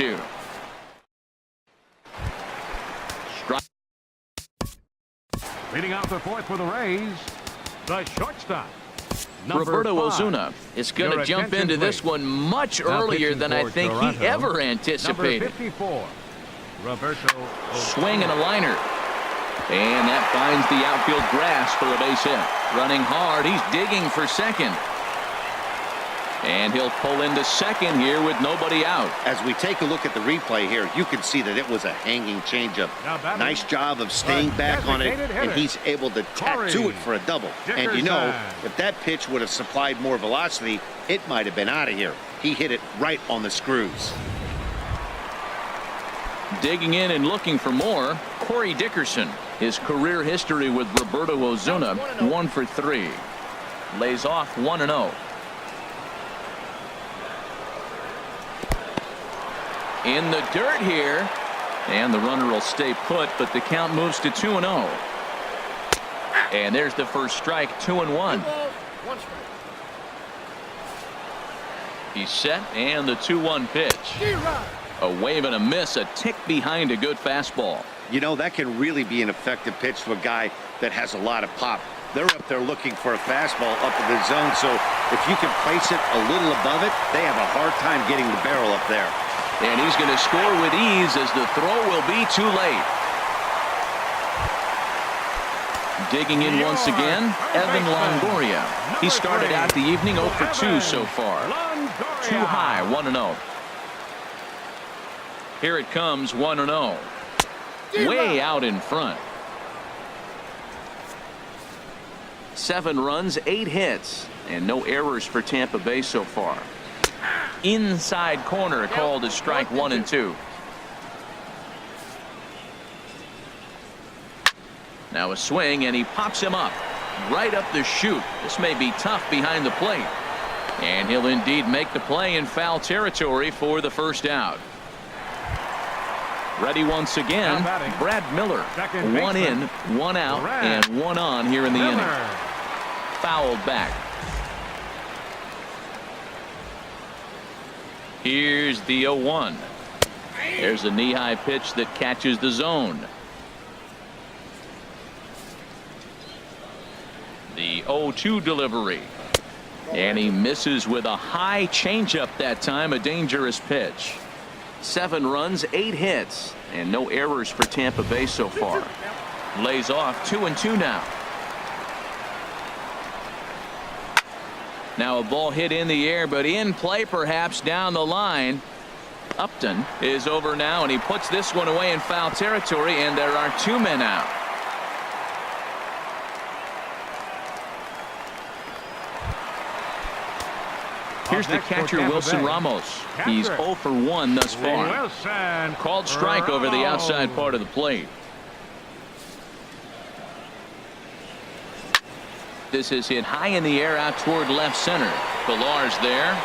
2. Strike. Leading out the fourth for the Rays, the shortstop, Roberto 5. Osuna is going to Your jump attention, into this please. one much Now earlier pitching than I for think Toronto, he ever Number anticipated. 54, Roberto Osuna. Swing and a liner. And that finds the outfield grass for a base hit. Running hard, he's digging for second. And he'll pull into second here with nobody out. As we take a look at the replay here, you can see that it was a hanging changeup. Nice job of staying back on it, and he's able to tattoo it for a double. And you know, if that pitch would have supplied more velocity, it might have been out of here. He hit it right on the screws. Digging in and looking for more, Corey Dickerson. His career history with Roberto Osuna, 1 for 3. Lays off 1-0. In the dirt here, and the runner will stay put, but the count moves to 2-0. And there's the first strike, 2-1. He's set, and the 2-1 pitch. A wave and a miss, a tick behind a good fastball. You know, that can really be an effective pitch to a guy that has a lot of pop. They're up there looking for a fastball up in the zone, so if you can place it a little above it, they have a hard time getting the barrel up there. And he's going to score with ease as the throw will be too late. Digging in once again, Evan Longoria. He started out the evening 0 for 2 so far. Too high, 1-0. Here it comes, 1-0. Way out in front. 7 runs, 8 hits, and no errors for Tampa Bay so far. Inside corner called as strike 1 and 2. Now a swing, and he pops him up right up the chute. This may be tough behind the plate, and he'll indeed make the play in foul territory for the first out. Ready once again, Brad Miller. 1 in, 1 out, and 1 on here in the inning. Fouled back. Here's the 0-1. There's a knee-high pitch that catches the zone. The 0-2 delivery. And he misses with a high changeup that time, a dangerous pitch. 7 runs, 8 hits, and no errors for Tampa Bay so far. Lays off 2-2 now. Now a ball hit in the air, but in play perhaps down the line. Upton is over now, and he puts this one away in foul territory, and there are 2 men out. Here's the catcher, Wilson Ramos. He's 0 for 1 thus far. Called strike over the outside part of the plate. This is hit high in the air out toward left center. Villar's there.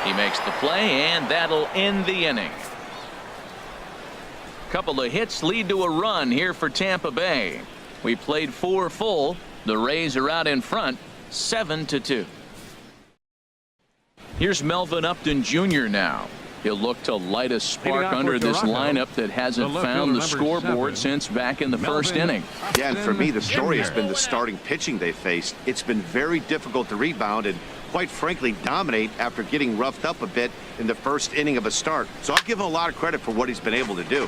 He makes the play, and that'll end the inning. Couple of hits lead to a run here for Tampa Bay. We played 4 full. The Rays are out in front, 7-2. Here's Melvin Upton Jr. now. He'll look to light a spark under this lineup that hasn't found the scoreboard since back in the first inning. Yeah, and for me, the story has been the starting pitching they faced. It's been very difficult to rebound and, quite frankly, dominate after getting roughed up a bit in the first inning of a start. So I'll give him a lot of credit for what he's been able to do.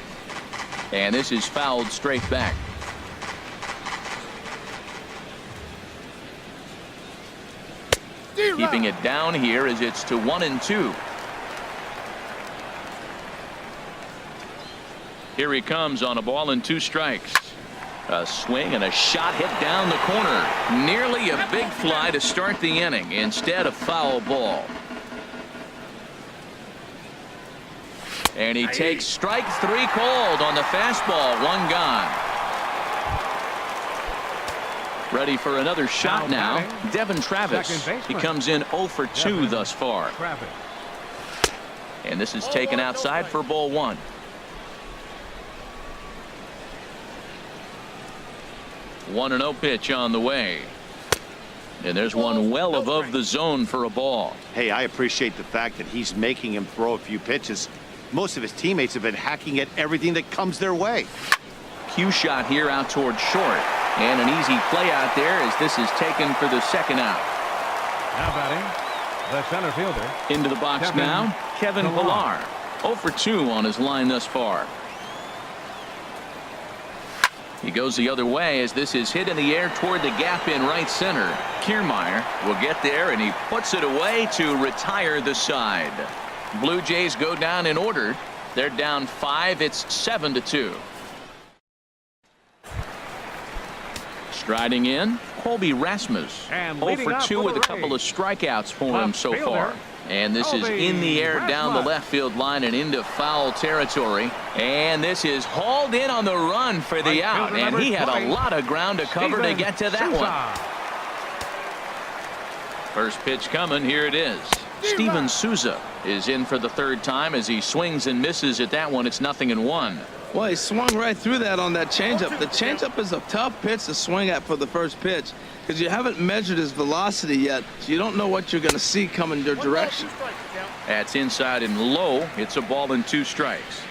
And this is fouled straight back. Keeping it down here as it's to 1-2. Here he comes on a ball and 2 strikes. A swing and a shot hit down the corner. Nearly a big fly to start the inning. Instead, a foul ball. And he takes strike 3 called on the fastball. 1 gone. Ready for another shot now. Devin Travis. He comes in 0 for 2 thus far. And this is taken outside for ball 1. One 1-0 pitch on the way. And there's one well above the zone for a ball. Hey, I appreciate the fact that he's making him throw a few pitches. Most of his teammates have been hacking at everything that comes their way. Cue shot here out toward short. And an easy play out there as this is taken for the second out. Now batting, the center fielder. Into the box now, Kevin Pillar. 0 for 2 on his line thus far. He goes the other way as this is hit in the air toward the gap in right center. Kiermaier will get there, and he puts it away to retire the side. Blue Jays go down in order. They're down 5. It's 7-2. Striding in, Colby Rasmus. 0 for 2 with a couple of strikeouts for him so far. And this is in the air down the left field line and into foul territory. And this is hauled in on the run for the out. And he had a lot of ground to cover to get to that one. First pitch coming. Here it is. Steven Souza is in for the third time as he swings and misses at that one. It's 0-1. Well, he swung right through that on that changeup. The changeup is a tough pitch to swing at for the first pitch because you haven't measured his velocity yet, so you don't know what you're going to see coming your direction. That's inside and low. It's a ball and 2 strikes.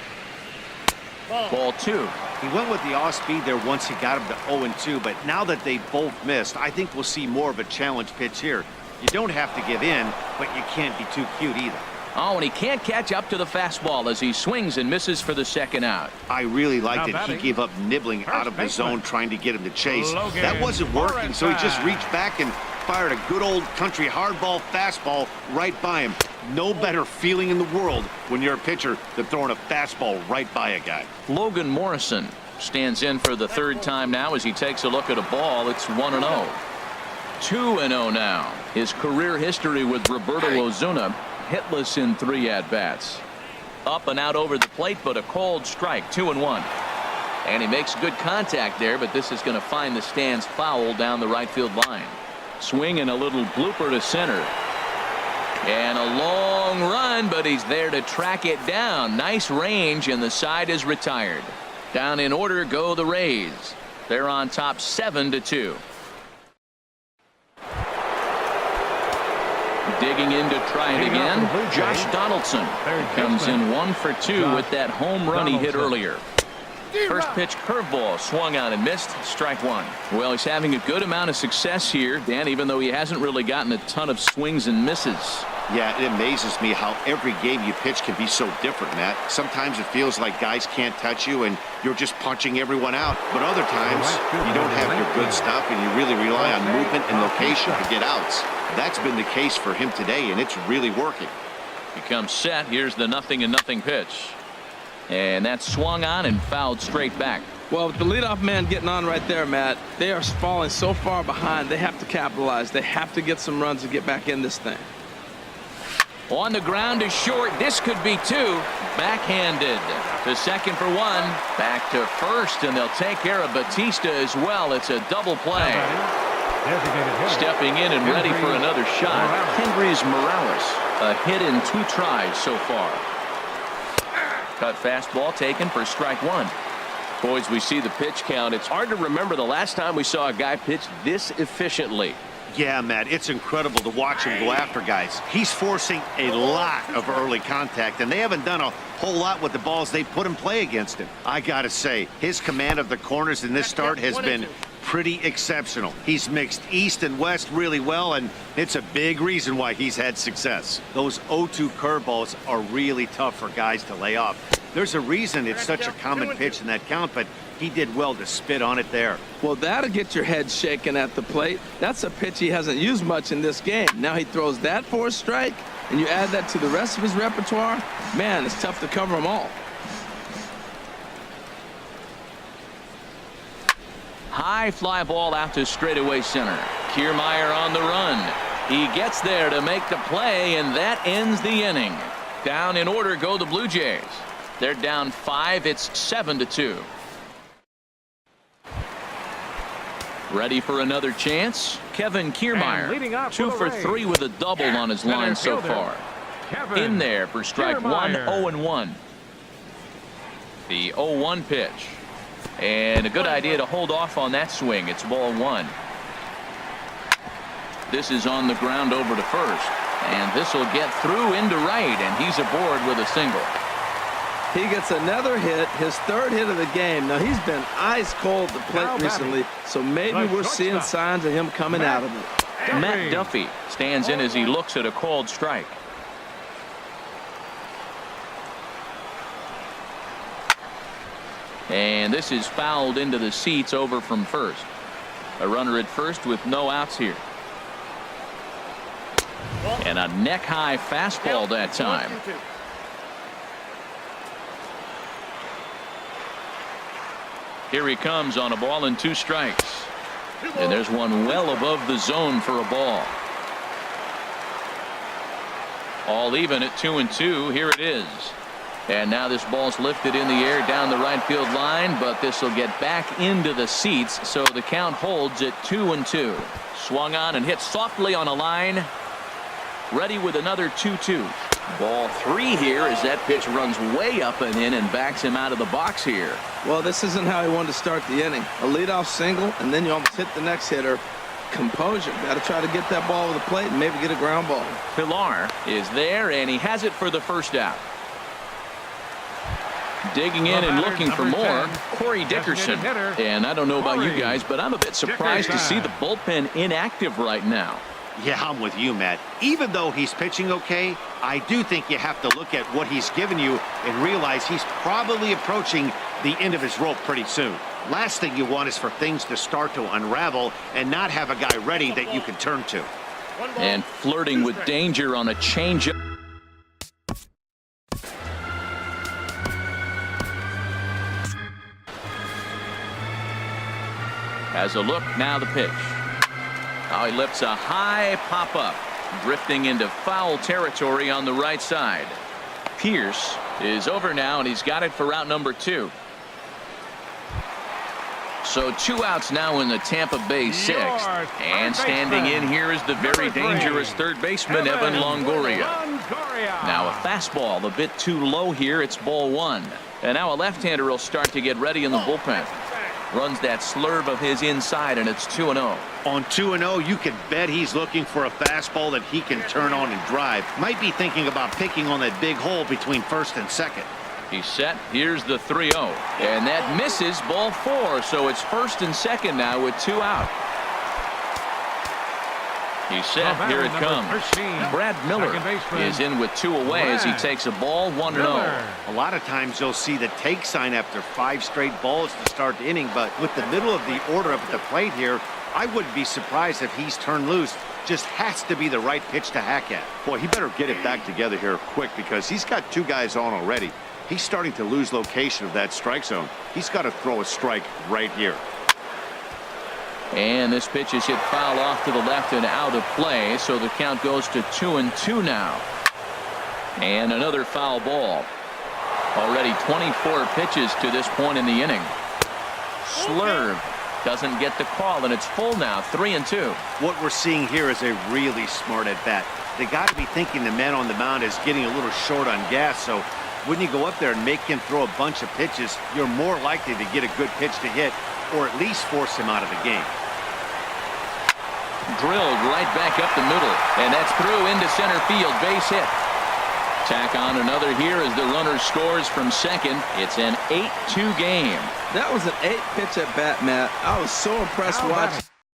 Ball 2. He went with the off speed there once he got him to 0-2, but now that they both missed, I think we'll see more of a challenge pitch here. You don't have to give in, but you can't be too cute either. Oh, and he can't catch up to the fastball as he swings and misses for the second out. I really liked that he gave up nibbling out of the zone trying to get him to chase. That wasn't working, so he just reached back and fired a good old country hardball fastball right by him. No better feeling in the world when you're a pitcher than throwing a fastball right by a guy. Logan Morrison stands in for the third time now as he takes a look at a ball. It's 1-0. 2-0 now. His career history with Roberto Ozuna. Hitless in 3 at-bats. Up and out over the plate, but a cold strike. 2-1. And he makes good contact there, but this is going to find the stands foul down the right field line. Swing and a little blooper to center. And a long run, but he's there to track it down. Nice range, and the side is retired. Down in order go the Rays. They're on top 7-2. Digging in to try it again. Josh Donaldson comes in 1 for 2 with that home run he hit earlier. First pitch curveball swung out and missed. Strike 1. Well, he's having a good amount of success here, Dan, even though he hasn't really gotten a ton of swings and misses. Yeah, it amazes me how every game you pitch can be so different, Matt. Sometimes it feels like guys can't touch you and you're just punching everyone out. But other times you don't have your good stuff and you really rely on movement and location to get outs. That's been the case for him today, and it's really working. He comes set. Here's the 0-0 pitch. And that's swung on and fouled straight back. Well, with the leadoff man getting on right there, Matt, they are falling so far behind. They have to capitalize. They have to get some runs to get back in this thing. On the ground to short. This could be 2. Backhanded to second for 1. Back to first, and they'll take care of Batista as well. It's a double play. Stepping in and ready for another shot. Kendrys Morales. A hit in 2 tries so far. Cut fastball taken for strike 1. Boys, we see the pitch count. It's hard to remember the last time we saw a guy pitch this efficiently. Yeah, Matt, it's incredible to watch him go after guys. He's forcing a lot of early contact, and they haven't done a whole lot with the balls they put in play against him. I gotta say, his command of the corners in this start has been pretty exceptional. He's mixed east and west really well, and it's a big reason why he's had success. Those 0-2 curveballs are really tough for guys to lay off. There's a reason it's such a common pitch in that count, but he did well to spit on it there. Well, that'll get your head shaking at the plate. That's a pitch he hasn't used much in this game. Now he throws that for a strike, and you add that to the rest of his repertoire. Man, it's tough to cover them all. High fly ball out to straightaway center. Kiermaier on the run. He gets there to make the play, and that ends the inning. Down in order go the Blue Jays. They're down 5. It's 7-2. Ready for another chance. Kevin Kiermaier, 2 for 3 with a double on his line so far. In there for strike 1. 0-1. The 0-1 pitch. And a good idea to hold off on that swing. It's ball 1. This is on the ground over to first. And this will get through into right, and he's aboard with a single. He gets another hit, his third hit of the game. Now, he's been ice cold at the plate recently, so maybe we're seeing signs of him coming out of it. Matt Duffy stands in as he looks at a called strike. And this is fouled into the seats over from first. A runner at first with no outs here. And a neck-high fastball that time. Here he comes on a ball and 2 strikes. And there's one well above the zone for a ball. All even at 2-2. Here it is. And now this ball's lifted in the air down the right field line, but this will get back into the seats, so the count holds at 2-2. Swung on and hit softly on a line. Ready with another 2-2. Ball 3 here as that pitch runs way up and in and backs him out of the box here. Well, this isn't how he wanted to start the inning. A leadoff single, and then you almost hit the next hitter. Composure. Got to try to get that ball over the plate and maybe get a ground ball. Pilar is there, and he has it for the first out. Digging in and looking for more, Corey Dickerson. And I don't know about you guys, but I'm a bit surprised to see the bullpen inactive right now. Yeah, I'm with you, Matt. Even though he's pitching okay, I do think you have to look at what he's given you and realize he's probably approaching the end of his rope pretty soon. Last thing you want is for things to start to unravel and not have a guy ready that you can turn to. And flirting with danger on a changeup. As a look, now the pitch. Oh, he lifts a high pop-up, drifting into foul territory on the right side. Pierce is over now, and he's got it for out number 2. So 2 outs now in the Tampa Bay 6th. And standing in here is the very dangerous third baseman, Evan Longoria. Now a fastball a bit too low here. It's ball 1. And now a left-hander will start to get ready in the bullpen. Runs that slurve of his inside, and it's 2-0. On 2-0, you can bet he's looking for a fastball that he can turn on and drive. Might be thinking about picking on that big hole between first and second. He's set. Here's the 3-0. And that misses, ball 4. So it's first and second now with 2 out. He's set. Here it comes. Brad Miller is in with 2 away as he takes a ball 1-0. A lot of times you'll see the take sign after 5 straight balls to start the inning, but with the middle of the order up at the plate here, I wouldn't be surprised if he's turned loose. Just has to be the right pitch to hack at. Boy, he better get it back together here quick because he's got 2 guys on already. He's starting to lose location of that strike zone. He's got to throw a strike right here. And this pitch is hit foul off to the left and out of play, so the count goes to 2-2 now. And another foul ball. Already 24 pitches to this point in the inning. Slurve doesn't get the call, and it's full now, 3-2. What we're seeing here is a really smart at-bat. They got to be thinking the man on the mound is getting a little short on gas, so when you go up there and make him throw a bunch of pitches, you're more likely to get a good pitch to hit or at least force him out of the game. Drilled right back up the middle, and that's through into center field, base hit. Tack on another here as the runner scores from second. It's an 8-2 game. That was an 8-pitch at bat, Matt. I was so impressed watching.